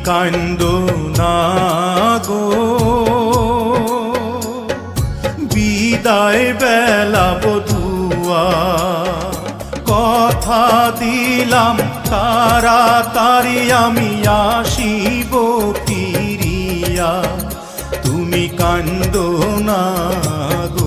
কান্দো না গো, বিদায় বেলা বধুয়া। কথা দিলাম তাড়াতাড়ি আমি আসিব ফিরিয়া, তুমি কান্দো না গো।